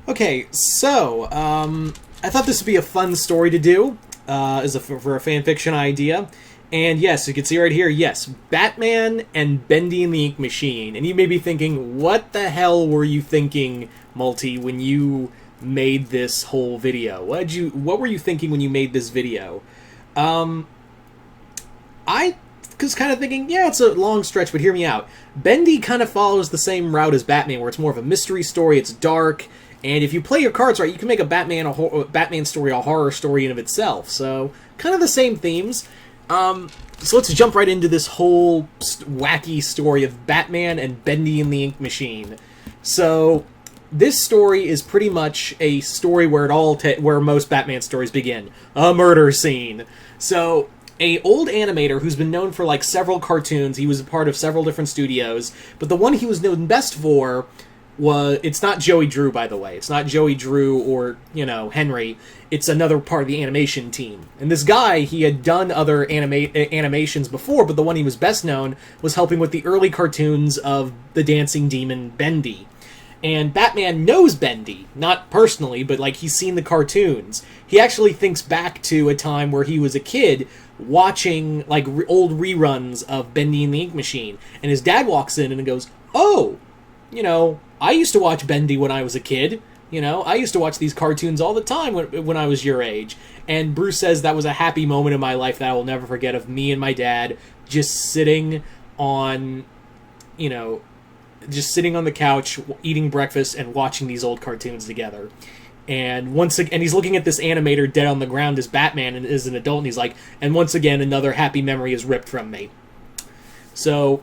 Okay, so I thought this would be a fun story to do for a fan fiction idea. And yes, you can see right here, yes, Batman and Bendy and the Ink Machine. And you may be thinking, what the hell were you thinking, Multi, when you made this whole video? What were you thinking when you made this video? I was kind of thinking, yeah, it's a long stretch, but hear me out. Bendy kind of follows the same route as Batman, where it's more of a mystery story, it's dark, and if you play your cards right, you can make a Batman story a horror story in of itself. So, kind of the same themes. So let's jump right into this whole wacky story of Batman and Bendy and the Ink Machine. So, this story is pretty much a story where where most Batman stories begin. A murder scene. So, a old animator who's been known for like several cartoons. He was a part of several different studios, but the one he was known best for it's not Joey Drew, by the way. It's not Joey Drew or, Henry. It's another part of the animation team. And this guy, he had done other animations before, but the one he was best known was helping with the early cartoons of the dancing demon Bendy. And Batman knows Bendy, not personally, but like he's seen the cartoons. He actually thinks back to a time where he was a kid watching like old reruns of Bendy and the Ink Machine, and his dad walks in and goes, "Oh, I used to watch Bendy when I was a kid. I used to watch these cartoons all the time when I was your age." And Bruce says that was a happy moment in my life that I will never forget, of me and my dad just sitting on, just sitting on the couch, eating breakfast and watching these old cartoons together. And he's looking at this animator dead on the ground as Batman and as an adult, and he's like, and once again, another happy memory is ripped from me. So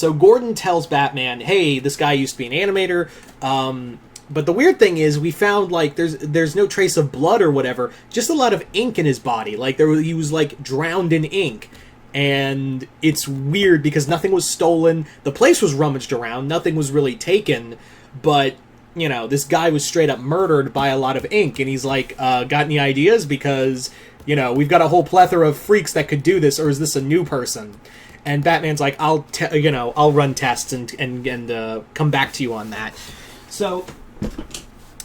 Gordon tells Batman, hey, this guy used to be an animator, but the weird thing is we found, like, there's no trace of blood or whatever, just a lot of ink in his body. Like, he was, like, drowned in ink. And it's weird because nothing was stolen. The place was rummaged around. Nothing was really taken. But, this guy was straight up murdered by a lot of ink. And he's like, got any ideas? Because, we've got a whole plethora of freaks that could do this. Or is this a new person? And Batman's like, I'll run tests and come back to you on that. So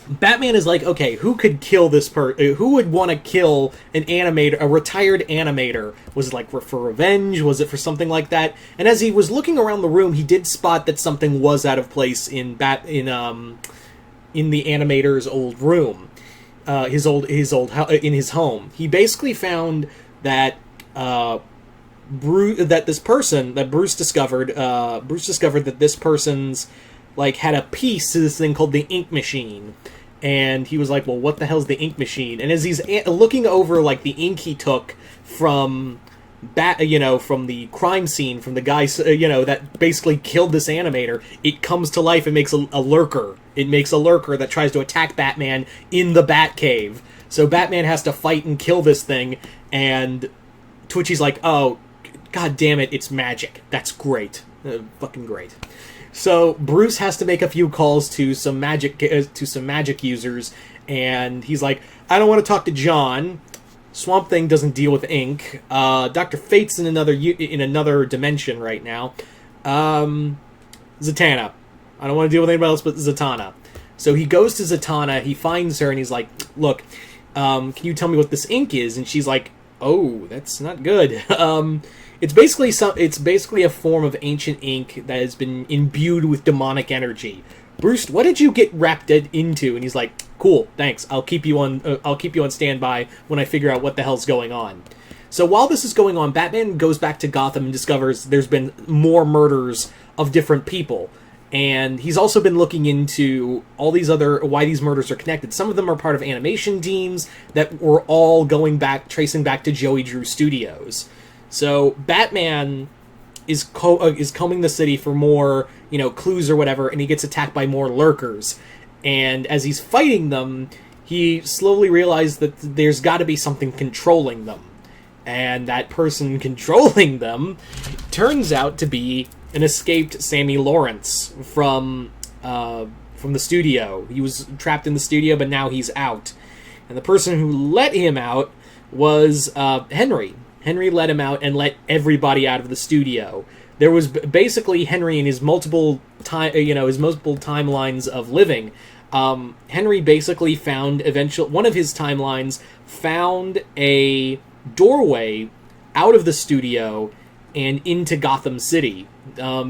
Batman is like, okay, who could kill this who would want to kill an animator, a retired animator? Was it like for revenge? Was it for something like that? And as he was looking around the room, he did spot that something was out of place in the animator's old room, in his home. He basically found that Bruce discovered that this person's like had a piece to this thing called the Ink Machine. And he was like, well, what the hell's the Ink Machine? And as he's looking over, like, the ink he took from from the crime scene, from the guy, that basically killed this animator, it comes to life and makes a lurker. It makes a lurker that tries to attack Batman in the Batcave. So Batman has to fight and kill this thing, and Twitchy's like, oh, god damn it, it's magic. That's great. Fucking great. So Bruce has to make a few calls to some magic users, and he's like, I don't want to talk to John. Swamp Thing doesn't deal with ink. Dr. Fate's in another dimension right now. Zatanna. I don't want to deal with anybody else but Zatanna. So he goes to Zatanna, he finds her, and he's like, look, can you tell me what this ink is? And she's like, oh, that's not good. It's basically a form of ancient ink that has been imbued with demonic energy. Bruce, what did you get wrapped into? And he's like, cool, thanks. I'll keep you on standby when I figure out what the hell's going on. So while this is going on, Batman goes back to Gotham and discovers there's been more murders of different people. And he's also been looking into all these why these murders are connected. Some of them are part of animation teams that were all tracing back to Joey Drew Studios. So Batman is combing the city for more, clues or whatever, and he gets attacked by more lurkers. And as he's fighting them, he slowly realized that there's got to be something controlling them. And that person controlling them turns out to be an escaped Sammy Lawrence from the studio. He was trapped in the studio, but now he's out. And the person who let him out was Henry. Henry let him out and let everybody out of the studio. There was basically Henry and his multiple timelines of living Henry basically found one of his timelines found a doorway out of the studio and into Gotham City.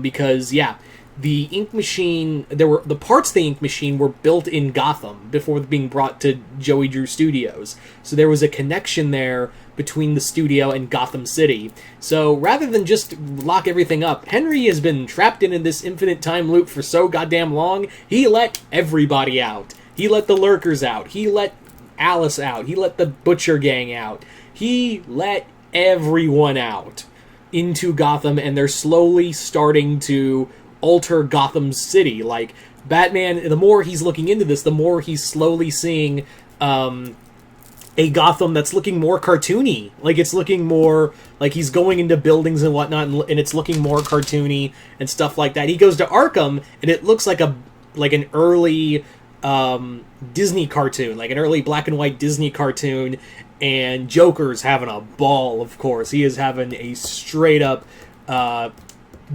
Because, yeah, the ink machine, the parts of the ink machine were built in Gotham before being brought to Joey Drew Studios. So there was a connection there between the studio and Gotham City. So rather than just lock everything up, Henry has been trapped in this infinite time loop for so goddamn long, he let everybody out. He let the lurkers out. He let Alice out. He let the Butcher Gang out. He let everyone out into Gotham, and they're slowly starting to alter Gotham City. Like, Batman, the more he's looking into this, the more he's slowly seeing a Gotham that's looking more cartoony. Like, it's looking more like he's going into buildings and whatnot, and it's looking more cartoony and stuff like that. He goes to Arkham, and it looks like an early Disney cartoon, like an early black and white Disney cartoon, and Joker's having a ball, of course. He is having a straight up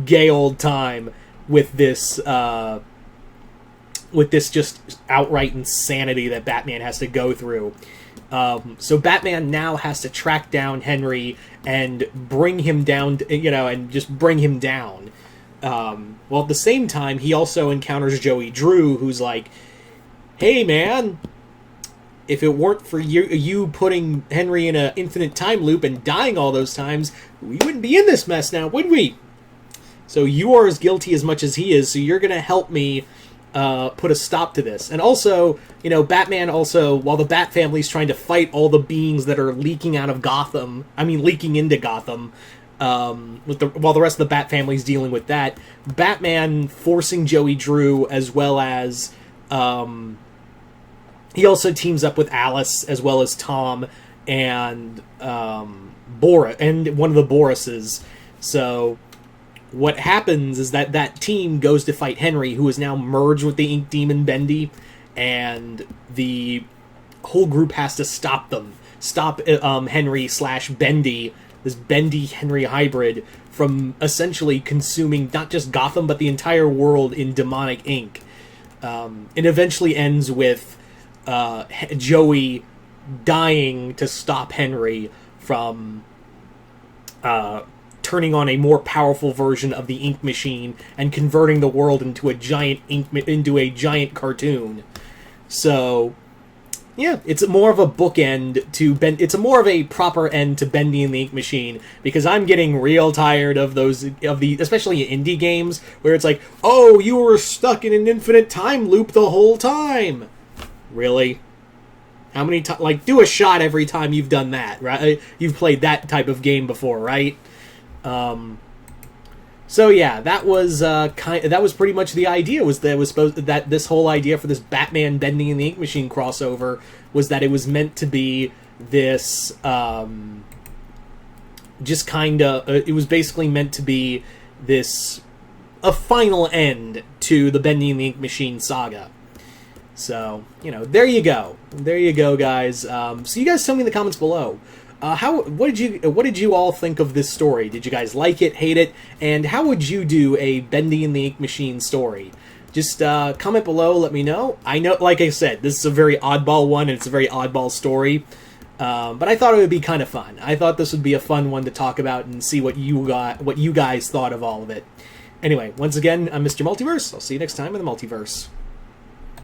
gay old time with this just outright insanity that Batman has to go through. So Batman now has to track down Henry and bring him down, and just bring him down. Well, at the same time, he also encounters Joey Drew, who's like, hey, man, if it weren't for you putting Henry in an infinite time loop and dying all those times, we wouldn't be in this mess now, would we? So you are as guilty as much as he is, so you're going to help me put a stop to this. And also, Batman also, while the Bat family's trying to fight all the beings that are leaking into Gotham, while the rest of the Bat family's dealing with that, Batman forcing Joey Drew, as well as he also teams up with Alice, as well as Tom and Boris, and one of the Borises. So what happens is that team goes to fight Henry, who is now merged with the Ink Demon Bendy, and the whole group has to stop them. Stop Henry / Bendy, this Bendy-Henry hybrid, from essentially consuming not just Gotham, but the entire world in demonic ink. It eventually ends with Joey dying to stop Henry from turning on a more powerful version of the ink machine and converting the world into a giant cartoon. So, yeah, it's more of a bookend to it's more of a proper end to Bendy and the Ink Machine, because I'm getting real tired of especially indie games where it's like, oh, you were stuck in an infinite time loop the whole time. Really? How many times? Like, do a shot every time you've done that, right? You've played that type of game before, right? So yeah, that was pretty much the idea. That this whole idea for this Batman Bendy and the Ink Machine crossover was that it was meant to be this, it was basically meant to be this, a final end to the Bendy and the Ink Machine saga. So, there you go. There you go, guys. So you guys tell me in the comments below. What did you all think of this story? Did you guys like it, hate it? And how would you do a Bendy and the Ink Machine story? Just comment below, let me know. I know, like I said, this is a very oddball one, and it's a very oddball story. But I thought it would be kind of fun. I thought this would be a fun one to talk about and see what you guys thought of all of it. Anyway, once again, I'm Mr. Multiverse. I'll see you next time in the Multiverse.